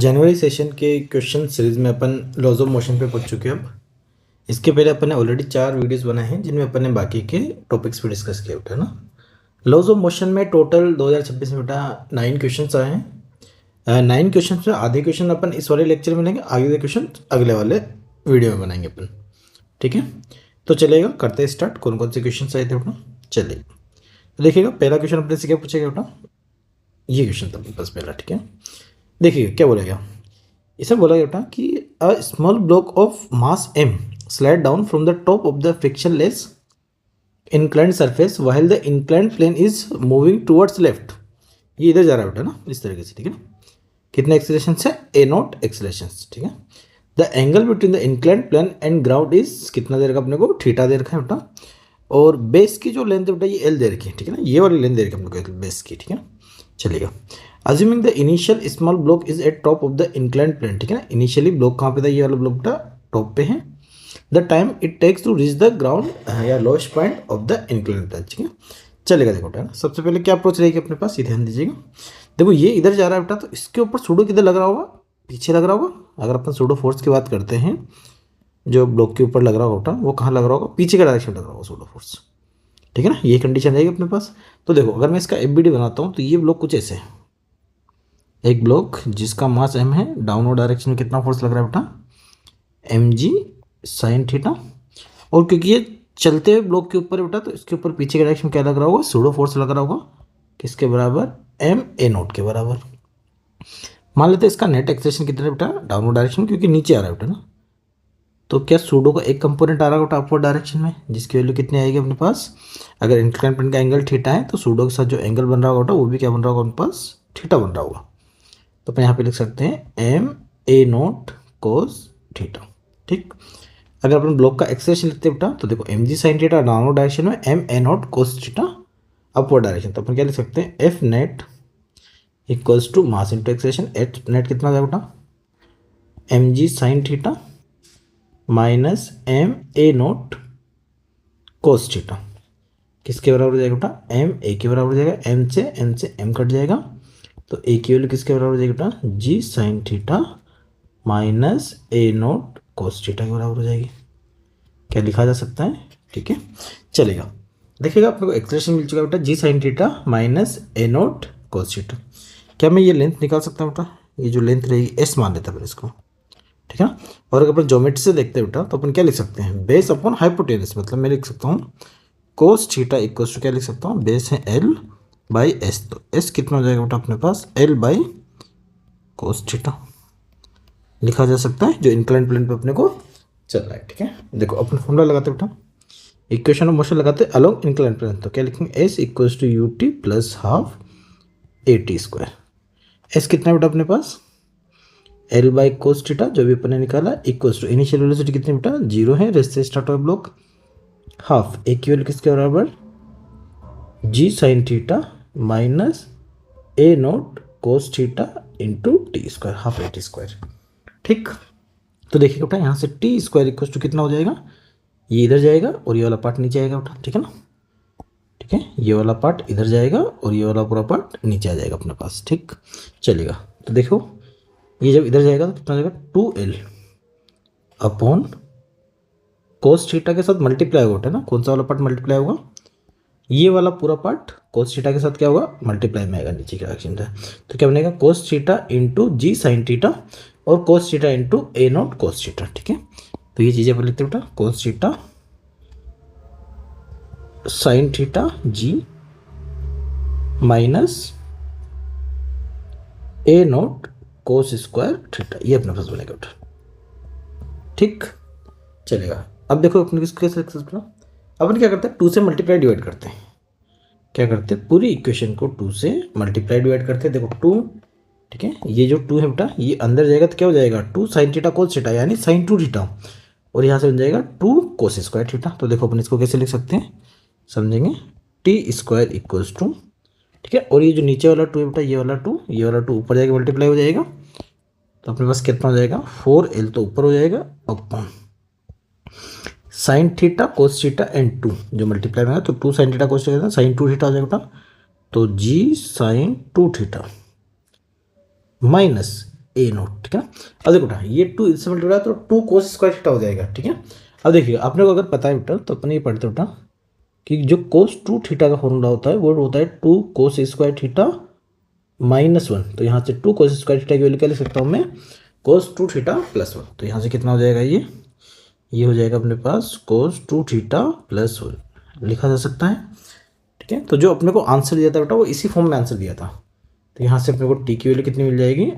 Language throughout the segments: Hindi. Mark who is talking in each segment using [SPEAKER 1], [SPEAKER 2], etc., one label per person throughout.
[SPEAKER 1] जनवरी सेशन के क्वेश्चन सीरीज में अपन लॉज ऑफ मोशन पे पढ़ चुके हैं। अब इसके पहले अपन ने ऑलरेडी 4 वीडियोस बनाए हैं जिनमें अपन ने बाकी के टॉपिक्स पे डिस्कस किया होता है ना। लॉज ऑफ मोशन में टोटल 2026 में बेटा 9 क्वेश्चन आए हैं। 9 क्वेश्चन में आधे क्वेश्चन अपन इस वाले लेक्चर में लेंगे, आगे क्वेश्चन अगले वाले वीडियो में बनाएंगे अपन। ठीक है, तो चलेगा, करते हैं स्टार्ट। कौन कौन से क्वेश्चन आए थे अपना, चलिए तो देखिएगा। पहला क्वेश्चन अपने से क्या पूछेगा बेटा, ये क्वेश्चन था अपने पास पहला। ठीक है, देखिए क्या बोलेगा। इसे बोला बेटा कि a small block of mass m slide down from the top of the frictionless inclined surface while the inclined plane is moving towards left. ये इधर जा रहा है बेटा ना, इस तरीके से। ठीक है, कितने एक्सेलरेशन है, a0 एक्सेलरेशन। ठीक है, the angle between the inclined plane and ground is कितना दे रखा अपने को, थीटा दे रखा है बेटा। और बेस की जो लेंथ है बेटा ये l दे रखी है। ठीक है ना, ये वाली लेंथ दे रखी है अपने को बेस की। ठीक है, चलेगा। Assuming the initial small block is at top of the inclined plane. ठीक है ना, इनिशियली ब्लॉक कहाँ पे था, ये वाला ब्लॉक बेटा टॉप पे है। The time it takes to reach the ground या lowest point of the inclined plane. ठीक है, चलेगा। देखो बेटा, सबसे पहले क्या अप्रोच रहेगी अपने पास, ये ध्यान दीजिएगा। देखो ये इधर जा रहा है बेटा, तो इसके ऊपर सूडो किधर लग रहा होगा, पीछे लग रहा होगा। अगर अपन सूडो फोर्स की बात करते हैं, जो ब्लॉक के ऊपर लग रहा होगा वो कहाँ लग रहा होगा, पीछे का डायरेक्शन लग रहा होगा सूडो फोर्स। ठीक है ना, ये कंडीशन रहेगी अपने पास। तो देखो अगर मैं इसका एफबीडी बनाता हूँ तो ये ब्लॉक कुछ ऐसे है। एक ब्लॉक जिसका मास m है, डाउनवर्ड डायरेक्शन में कितना फोर्स लग रहा है बेटा, mg साइन थीटा। और क्योंकि ये चलते हुए ब्लॉक के ऊपर है बेटा, तो इसके ऊपर पीछे का डायरेक्शन क्या लग रहा होगा, सूडो फोर्स लग रहा होगा। किसके बराबर, m a0 के बराबर। मान लेते हैं इसका नेट एक्सेलरेशन कितना है बेटा, डाउनवर्ड डायरेक्शन, क्योंकि नीचे आ रहा है बेटा ना। तो क्या सूडो का एक कंपोनेंट आ रहा होगा अपवर्ड डायरेक्शन में, जिसकी वैल्यू कितनी आएगी अपने पास। अगर इंक्लाइंड प्लेन का एंगल थीटा है तो सूडो के साथ जो एंगल बन रहा होगा वो भी क्या बन रहा होगा अपने पास, थीटा बन रहा होगा। तो अपन यहाँ पे लिख सकते हैं m a0 cos थीटा। ठीक, अगर अपन ब्लॉक का एक्सेलरेशन लिखते हैं बेटा, तो देखो mg sin theta downward direction में, m a0 cos theta upward direction. तो अपन क्या लिख सकते हैं, f net equals to mass into acceleration. H net कितना आ बेटा, mg sin theta minus m a0 cos theta. किसके बराबर हो जाएगा बेटा, m a के बराबर हो जाएगा। m से m कट जाएगा, तो a की वैल्यू किसके बराबर हो जाएगी बेटा, g sine theta minus a0 cos theta के बराबर हो जाएगी। क्या लिखा जा सकता है, ठीक है, चलेगा। देखिएगा अपने को एक्सप्रेशन मिल चुका है बेटा, g sine theta minus a0 cos theta. क्या मैं ये लेंथ निकाल सकता हूँ बेटा, ये जो लेंथ रहेगी s मान लेता है इसको। ठीक है, और अगर अपन ज्योमेट्री से देखते हैं बेटा, तो अपन क्या लिख सकते हैं, बेस अपॉन हाइपोटेनस। मतलब मैं लिख सकता हूँ cos थीटा इक्वल्स टू क्या लिख सकता हूँ, बेस है l बाई एस। तो एस कितना हो जाएगा बेटा अपने पास, l बाई कोस थीटा लिखा जा सकता है, जो इंक्लाइंड प्लेन पे अपने को चल रहा है। ठीक है, देखो अपन फॉर्मूला लगाते बेटा, इक्वेशन ऑफ मोशन लगाते अलोंग इंक्लाइंड प्लेन। तो क्या लिखेंगे, S equals to U T plus half A T square. S कितना बेटा अपने पास, l बाई कोस थीटा जो भी अपन ने निकाला, इक्वल्स टू इनिशियल वेलोसिटी कितनी बेटा 0 है, रेस्ट से स्टार्ट हुआ ब्लॉक, हाफ ए की वैल्यू किसके बराबर, g sine theta minus a0 cos theta into T square, half A T square. ठीक, तो देखिए बेटा यहाँ से टी स्क्वायर इक्वल टू कितना हो जाएगा, ये इधर जाएगा और ये वाला पार्ट नीचे आएगा बेटा। ठीक है ना, ठीक है, ये वाला पार्ट इधर जाएगा और ये वाला पूरा पार्ट नीचे आ जाएगा अपने पास। ठीक, चलेगा। तो देखो ये जब इधर जाएगा तो कितना जाएगा, 2l अपॉन कोस थीटा के साथ मल्टीप्लाई होगा ना। कौन सा वाला पार्ट मल्टीप्लाई होगा, ये वाला पूरा पार्ट कोस थीटा के साथ क्या होगा, मल्टीप्लाई में आएगा नीचे की डायरेक्शन से। तो क्या बनेगा, cos theta into g sine theta और cos theta into a0 cos theta. ठीक है, तो ये चीज़ें पर लिखते बेटा, cos theta sine theta g minus a0 cos square theta, ये अपने पास बनेगा बेटा। ठीक, चलेगा। अब देखो अपने किसको कैसे लिख सकते हैं, अपन क्या करते हैं, 2 से मल्टीप्लाई डिवाइड करते हैं। क्या करते हैं, पूरी इक्वेशन को 2 से मल्टीप्लाई डिवाइड करते हैं। देखो 2, ठीक है, ये जो 2 है बेटा ये अंदर जाएगा तो क्या हो जाएगा, 2 साइन थीटा कोस थीटा यानी साइन 2 थीटा, और यहाँ से बन जाएगा 2 कोस स्क्वायर थीटा। तो देखो अपन इसको कैसे लिख सकते हैं, समझेंगे, टी स्क्वायर इक्वल्स टू, ठीक है, और ये जो नीचे वाला 2 है बेटा, ये वाला 2 ऊपर जाएगा मल्टीप्लाई हो जाएगा। तो अपने पास कितना हो जाएगा, 4l तो ऊपर हो जाएगा upon sine theta cos theta and 2 जो मल्टीप्लाई में है, तो 2 sine theta cos theta sign 2 theta हो जाएगा बेटा। तो जी साइन 2 थीटा माइनस ए नोट, ठीक है। अब देखो बेटा ये 2 इससे मल्टीप्लाई तो 2 कोस स्क्वायर थीटा हो जाएगा, ठीक है। अब देखिए आपने को अगर पता है बेटा तो अपने ये पढ़ते बेटा कि जो कोस 2 थीटा का फॉर्मूला होता है वो होता है 2 कोस स्क्वायर थीटा -1। तो यहाँ से 2 कोस स्क्वायर थीटा की वैल्यू क्या लिख सकता हूँ मैं, कोस 2 थीटा +1। तो यहाँ से कितना हो जाएगा ये हो जाएगा अपने पास कोस 2 थीटा +1 लिखा जा सकता है, ठीक है। तो जो अपने को आंसर दिया था बेटा वो इसी फॉर्म में आंसर दिया था। तो यहाँ से अपने को टी की वैल्यू कितनी मिल जाएगी,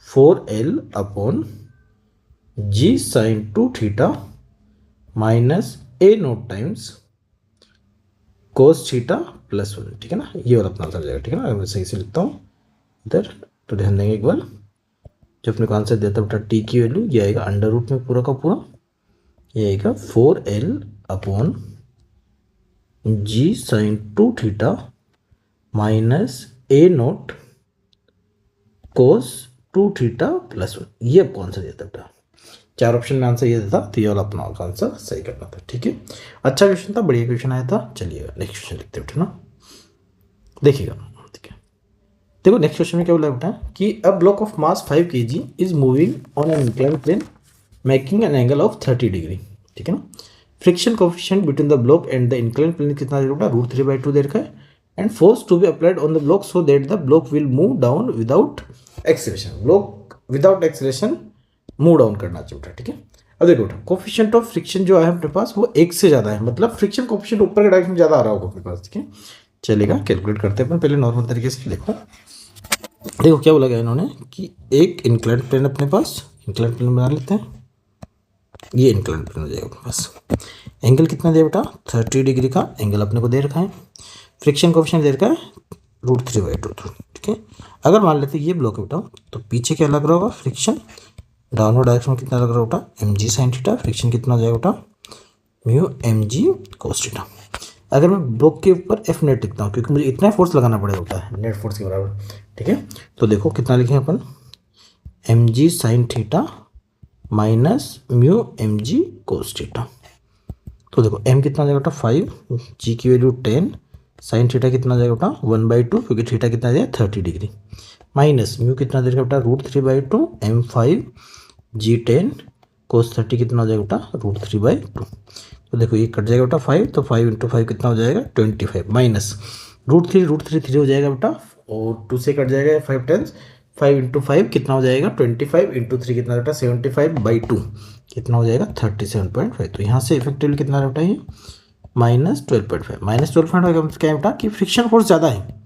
[SPEAKER 1] √4L अपॉन जी साइन 2 थीटा माइनस ए नोट टाइम्स कोस थीटा +1, ठीक है ना। ये वाला अपना आंसर जाएगा, ठीक है ना। मैं सही से लिखता हूँ इधर, तो ध्यान देंगे एक बार। जो अपने को आंसर दिया था बेटा टी की वैल्यू ये आएगा √ में पूरा का पूरा, ये आएगा 4L अपॉन जी साइन 2 थीटा माइनस ए नोट कोस 2 थीटा +1। ये आपको आंसर दिया था बेटा, 4 ऑप्शन में आंसर ये था, तो ये वाला अपना आंसर सही करना था, ठीक है। अच्छा क्वेश्चन था, बढ़िया क्वेश्चन आया था। चलिएगा नेक्स्ट क्वेश्चन लिखते बेटा ना, देखिएगा, ठीक है। देखो नेक्स्ट क्वेश्चन में क्या बोला बेटा कि a block of mass 5 kg is moving on an incline plane making an angle of 30 degree, ठीक है ना। Friction coefficient between the block and the incline plane कितना दे बेटा, √3/2 दे रखा है। And force to be applied on the block so that the block will move down without acceleration. Block without acceleration move down करना चाहिए, ठीक है। अब देखो बेटा कोफिशिएंट ऑफ फ्रिक्शन जो है अपने पास वो 1 से ज़्यादा है, मतलब फ्रिक्शन कोफिशिएंट ऊपर के डायरेक्शन में ज़्यादा आ रहा होगा अपने पास, ठीक है। चलेगा कैलकुलेट करते हैं अपन पहले नॉर्मल तरीके से। देखो क्या बोला गया इन्होंने कि एक इंक्लाइन प्लेन अपने पास, इंक्लाइन प्लेन बना लेते हैं, ये इंक्लाइन प्लेन हो जाएगा अपने पास। एंगल कितना दिया बेटा, 30 डिग्री का एंगल अपने को दे रखा है। फ्रिक्शन कोफिशिएंट दे रखा है √3/2, ठीक है। अगर मान लेते ये ब्लॉक है बेटा तो पीछे क्या लग रहा होगा, फ्रिक्शन डाउनवर्ड डायरेक्शन में कितना लग रहा होगा बेटा, mg sin थीटा। फ्रिक्शन कितना हो जाएगा बेटा, μmg cos थीटा। अगर मैं ब्लॉक के ऊपर F नेट लिखता हूँ क्योंकि मुझे इतना फोर्स लगाना पड़ेगा होता है नेट फोर्स के बराबर, ठीक है। तो देखो कितना लिखे अपन, mg sin theta minus μmg cos theta. तो देखो m कितना जाएगा बेटा 5, g की वैल्यू 10, साइन थीटा कितना जाएगा बेटा 1/2 क्योंकि थीटा कितना दिया 30 डिग्री, माइनस म्यू कितना देगा बेटा √3/2 m5 g10 cos 30 कितना हो जाएगा बेटा √3/2। तो देखो ये कट जाएगा बेटा 5, तो 5 × 5 कितना हो जाएगा 25, माइनस √3 हो जाएगा बेटा, और 2 से कट जाएगा 5 टाइम्स, 5 × 5 कितना हो जाएगा 25 × 3 कितना बेटा 75/2 कितना हो जाएगा 37.5। तो यहाँ से इफेक्टिवली कितना बेटा ये -12.5। -12.5 का क्या है बेटा कि फ्रिक्शन फोर्स ज़्यादा है,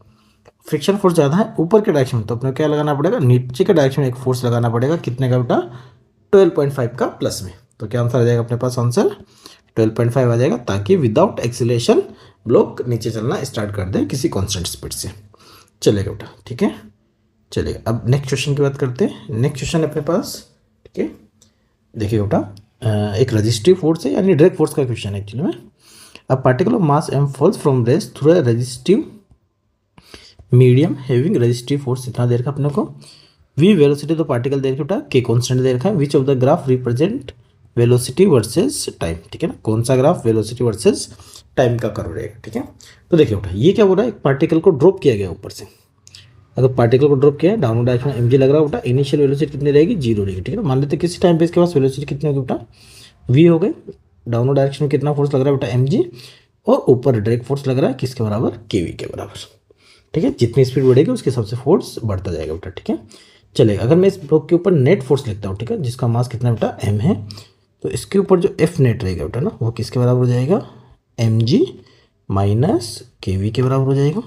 [SPEAKER 1] फ्रिक्शन फोर्स ज़्यादा है ऊपर के डायरेक्शन में, तो अपने क्या लगाना पड़ेगा, नीचे के डायरेक्शन में एक फोर्स लगाना पड़ेगा, कितने का बेटा 12.5 का प्लस में। तो क्या आंसर आ जाएगा अपने पास, आंसर 12.5 आ जाएगा, ताकि विदाउट एक्सीलरेशन ब्लॉक नीचे चलना स्टार्ट कर दे किसी कांस्टेंट स्पीड से। चलेगा बेटा, ठीक है। चलिए अब नेक्स्ट क्वेश्चन की बात करते हैं। नेक्स्ट क्वेश्चन अपने पास, ठीक है, देखिए बेटा एक रजिस्टिव फोर्स है यानी डायरेक्ट फोर्स का क्वेश्चन है एक्चुअली में। A particle of mass m falls from rest through a resistive medium having resistive force इतना दे रखा अपने को। v वेलोसिटी तो पार्टिकल दे रखा बेटा, k कांस्टेंट दे रखा है। Which of the graph represent velocity versus time, ठीक है ना, कौन सा ग्राफ वेलोसिटी वर्सेस टाइम का कर्व रहेगा, ठीक है। तो देखिए बेटा ये क्या हो रहा है, एक पार्टिकल को ड्रॉप किया गया ऊपर से। अगर पार्टिकल को ड्रॉप किया है डाउनवर्ड डायरेक्शन में mg लग रहा है बेटा, इनिशियल वेलोसिटी कितनी रहेगी 0 रहेगी, ठीक है ना। मान लेते किसी टाइम पे इसके पास वेलोसिटी कितनी होगी बेटा v हो गई, डाउनवर्ड डायरेक्शन में कितना फोर्स लग रहा है बेटा mg, और ऊपर डायरेक्ट फोर्स लग रहा है किसके बराबर kv के बराबर, ठीक है। जितनी स्पीड बढ़ेगी उसके हिसाब से फोर्स बढ़ता जाएगा बेटा, ठीक है। चलेगा अगर मैं इस ब्लॉक के ऊपर नेट फोर्स लिखता हूँ, ठीक है, जिसका मास कितना बेटा m है, तो इसके ऊपर जो F नेट रहेगा बेटा ना वो किसके बराबर हो जाएगा mg माइनस kv के बराबर हो जाएगा।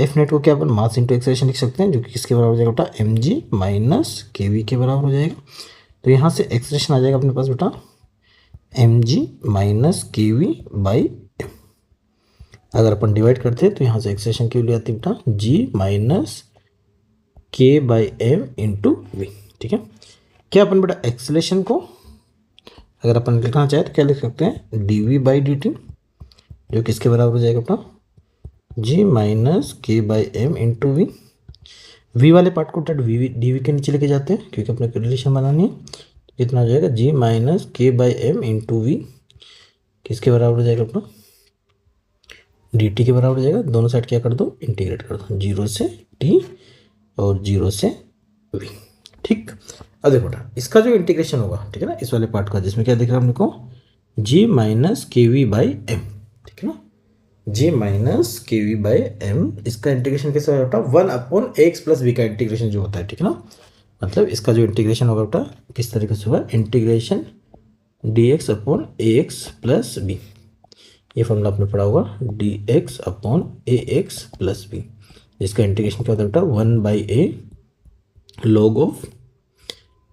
[SPEAKER 1] F नेट को क्या अपन मास इंटू एक्सेलरेशन लिख सकते हैं, जो कि किसके बराबर हो जाएगा बेटा mg माइनस kv के बराबर हो जाएगा। तो यहाँ से एक्सेलरेशन आ जाएगा अपने पास बेटा mg minus kv by m। अगर अपन डिवाइड करते हैं तो यहाँ से एक्सेलरेशन की वैल्यू आती है बेटा g minus k/m into we, ठीक है। क्या अपन बेटा एक्सेलरेशन को अगर अपन लिखना चाहे तो क्या लिख सकते हैं dv/dt, जो किसके बराबर हो जाएगा बेटा g minus k/m into v. V वाले पार्ट को dv के नीचे लेके जाते हैं क्योंकि अपने को रिलेशन बनानी है। कितना हो जाएगा g minus k/m into we किसके बराबर हो जाएगा अपना dt के बराबर हो जाएगा। दोनों साइड क्या कर दो इंटीग्रेट कर दो, 0 से t और 0 से वी। ठीक, अब देखो बेटा इसका जो इंटीग्रेशन होगा, ठीक है ना, इस वाले पार्ट का, जिसमें क्या दिख रहा है अपने को, जी माइनस के वी बाई एम, ठीक है ना, जी माइनस के वी बाई एम, इसका इंटीग्रेशन कैसे होगा बेटा, 1/x प्लस वी का इंटीग्रेशन जो होता है, ठीक है ना, मतलब इसका जो इंटीग्रेशन होगा बेटा किस तरीके से होगा, integration d x upon a x plus b, ये फॉर्मूला आपने पढ़ा होगा, d x upon a x plus b, इसका इंटीग्रेशन क्या होता है बेटा, 1/a log of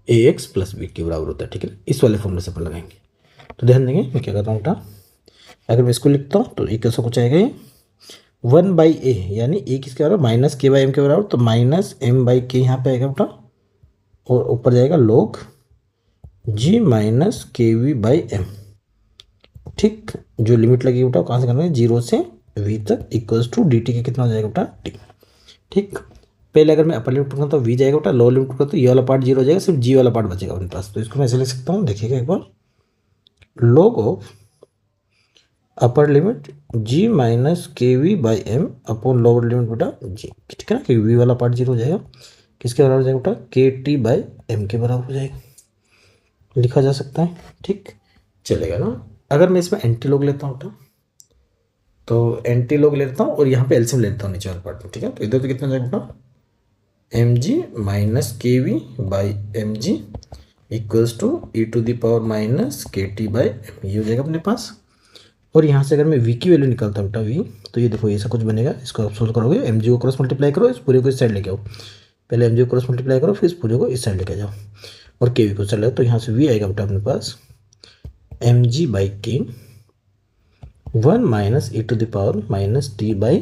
[SPEAKER 1] a x plus b के बराबर होता है, ठीक है, इस वाले फॉर्मूले से अपन लगाएंगे। तो ध्यान देंगे मैं क्या करता हूँ बेटा, अगर मैं इसको लिखता हूँ तो ये कैसा कुछ आएगा, ये 1/a यानी ए किसके बराबर, माइनस के बाई एम के बराबर, तो माइनस एम बाई के यहाँ पे आएगा बेटा, और ऊपर जाएगा log जी माइनस के वी बाई एम। ठीक, जो लिमिट लगी बेटा कहाँ से करना है, 0 से v तक इक्वल्स टू डी टी के कितना हो जाएगा बेटा, टी। ठीक, पहले अगर मैं अपर लिमिट पढ़ूँ तो v जाएगा बेटा, लोअर लिमिट पढ़ूँ तो ये वाला पार्ट 0 हो जाएगा, सिर्फ g वाला पार्ट बचेगा अपने पास, तो इसको मैं ऐसे लिख सकता हूँ, देखिएगा एक बार, log of upper limit g minus के we by M upon lower limit बेटा g, ठीक है ना, क्योंकि v वाला पार्ट 0 हो जाएगा, किसके बराबर हो जाएगा बेटा, के टी बाई एम के बराबर हो जाएगा, लिखा जा सकता है। ठीक, चलेगा ना। अगर मैं इसमें एंटी लॉग लेता हूँ बेटा, तो एंटी लॉग लेता हूँ और यहाँ पे एलसीएम लेता हूँ नीचे वाले पार्ट में, ठीक है, तो इधर तो कितना जाएगा बेटा, एम जी माइनस के we by m g equals to e to the power minus k t by m, ये हो जाएगा अपने पास। और यहाँ से अगर मैं वी की वैल्यू निकालता हूँ बेटा वी, तो ये देखो ऐसा कुछ बनेगा, इसको आप सोल्व करोगे, एम जी को क्रॉस मल्टीप्लाई करो, इस पूरे को इस साइड लेके आओ, पहले एम जी को क्रॉस मल्टीप्लाई करो, फिर इस पूरे को इस साइड लेके जाओ, और के वी को साइड लगाओ, तो यहाँ से वी आएगा बेटा अपने पास M G by k 1 minus e to the power minus t by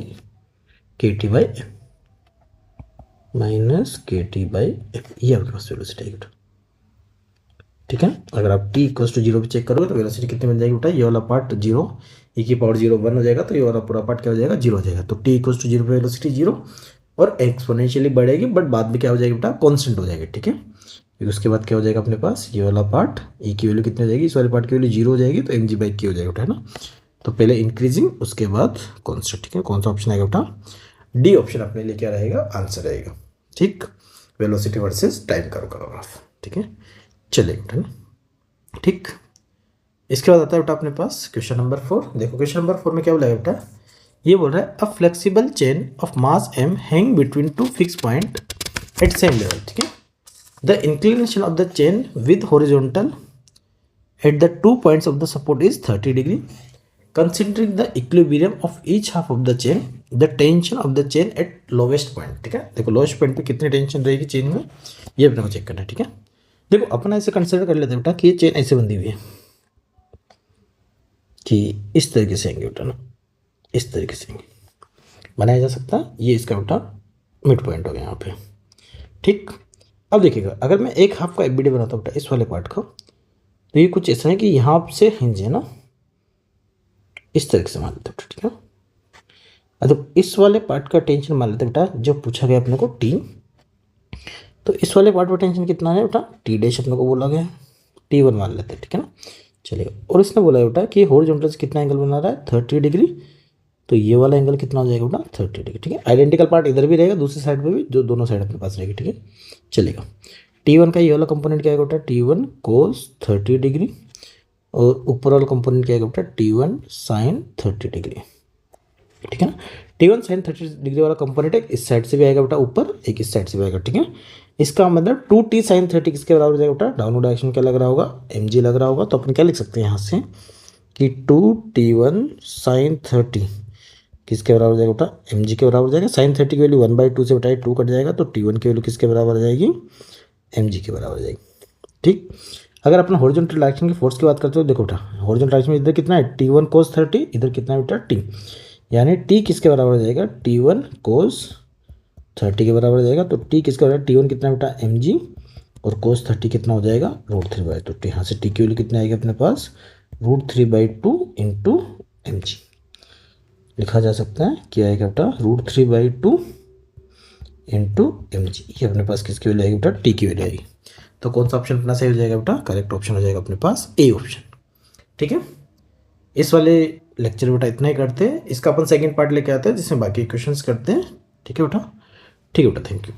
[SPEAKER 1] k t by m, minus k t by m, ये आपके पास वेलोसिटी आएगी बेटा। ठीक है, अगर आप t इक्वल्स टू 0 पे चेक करोगे तो वेलोसिटी कितनी बन जाएगी बेटा, ये वाला पार्ट 0, e की पावर 0 1 हो जाएगा, तो ये वाला पूरा पार्ट क्या हो जाएगा, 0 हो जाएगा, तो t इक्वल्स टू 0 पे वेलोसिटी 0, और एक्सपोनेंशियली बढ़ेगी, बट बाद में क्या हो जाएगी बेटा, कॉन्स्टेंट हो जाएगी। ठीक है, फिर उसके बाद क्या हो जाएगा अपने पास, ये वाला पार्ट e की वैल्यू कितनी हो जाएगी, इस वाले पार्ट की वैल्यू 0 हो जाएगी, तो mg बाई के हो जाएगा बेटा, है ना, तो पहले इंक्रीजिंग उसके बाद कॉन्स्टेंट। ठीक है, कौन सा ऑप्शन आएगा बेटा, डी ऑप्शन अपने लिए क्या रहेगा, आंसर रहेगा। ठीक, वेलोसिटी वर्सेस टाइम कर्व का ग्राफ। ठीक है, चलेगा बेटा ना। ठीक, इसके बाद आता है बेटा अपने पास क्वेश्चन नंबर 4। देखो क्वेश्चन नंबर 4 में क्या बोला है बेटा, ये बोल रहा है a flexible chain of mass m hang between two fix point at same level. ठीक है, the inclination of the chain with horizontal at the 2 points of the support is 30 degree, considering the equilibrium of each half of the chain, the tension of the chain at lowest point. ठीक है, देखो लोवेस्ट पॉइंट पे कितनी टेंशन रहेगी चेन में, ये अपने को चेक करना है। ठीक है, देखो अपना ऐसे कंसिडर कर लेते हैं बेटा कि ये चेन ऐसे बंधी हुई है कि इस तरीके से आएंगे बेटा ना, इस तरीके से बनाया जा सकता है, ये इसका बेटा मिड पॉइंट हो गया यहाँ पे। ठीक, अब देखिएगा अगर मैं एक हाफ का एफबीडी बनाता हूँ बेटा इस वाले पार्ट का, तो ये कुछ ऐसा है कि यहाँ से हिंज है ना, इस तरीके से मान लेते बेटा। ठीक है, तो इस वाले पार्ट का टेंशन मान लेते बेटा, जो पूछा गया अपने को टी, तो इस वाले पार्ट पर टेंशन कितना है बेटा, टी डैश अपने को बोला गया है, T1 मान लेते हैं। ठीक है ना, चलिए, और इसने बोला बेटा कि हॉरिजॉन्टल से कितना एंगल बना रहा है, 30 डिग्री, तो ये वाला एंगल कितना हो जाएगा बेटा, 30 डिग्री। ठीक है, आइडेंटिकल पार्ट इधर भी रहेगा, दूसरी साइड पे भी, जो दोनों साइड अपने पास रहेगी। ठीक है, चलेगा, T1 का ये वाला कंपोनेंट क्या आएगा बेटा, T1 कोस 30 डिग्री, और ऊपर वाला कंपोनेंट क्या आएगा बेटा, T1 साइन 30 डिग्री। ठीक है ना, T1 साइन 30 डिग्री वाला कंपोनेंट एक इस साइड से भी आएगा बेटा ऊपर, एक इस साइड से भी आएगा। ठीक है, इसका मतलब 2t साइन 30 किसके बराबर हो जाएगा बेटा, डाउनवर्ड डायरेक्शन क्या लग रहा होगा, mg लग रहा होगा, तो अपन क्या लिख सकते हैं यहाँ से कि 2t1 साइन 30 किसके बराबर हो जाएगा बेटा, mg के बराबर हो जाएगा। साइन 30 की वैल्यू 1/2 से बटाए 2 कट जाएगा, तो t1 की वैल्यू किसके बराबर हो जाएगी, mg के बराबर हो जाएगी। ठीक, अगर अपन हॉरिजॉन्टल डायरेक्शन की फोर्स की बात करते हो, देखो बेटा हॉरिजॉन्टल डायरेक्शन में इधर कितना है, T1 कोस 30, इधर कितना है बेटा t, यानी t किसके बराबर हो जाएगा, T1 कोस 30 के बराबर हो जाएगा, तो t किसका हो जाएगा, T1 कितना बेटा mg, और कोस 30 कितना हो जाएगा, √3/2, तो यहाँ से t की वैल्यू कितनी आएगी अपने पास, √3/2 इंटू mg, लिखा जा सकता है क्या आएगा बेटा, √3/2 इंटू mg, ये अपने पास किसकी वैल्यू आएगी बेटा, t की वैल्यू आएगी। तो कौन सा ऑप्शन अपना सही हो जाएगा बेटा, करेक्ट ऑप्शन हो जाएगा अपने पास ए ऑप्शन। ठीक है, इस वाले लेक्चर बेटा इतना ही करते हैं, इसका अपन सेकंड पार्ट लेके आते हैं जिसमें बाकी क्वेश्चंस करते हैं। ठीक है बेटा, ठीक है बेटा, थैंक यू।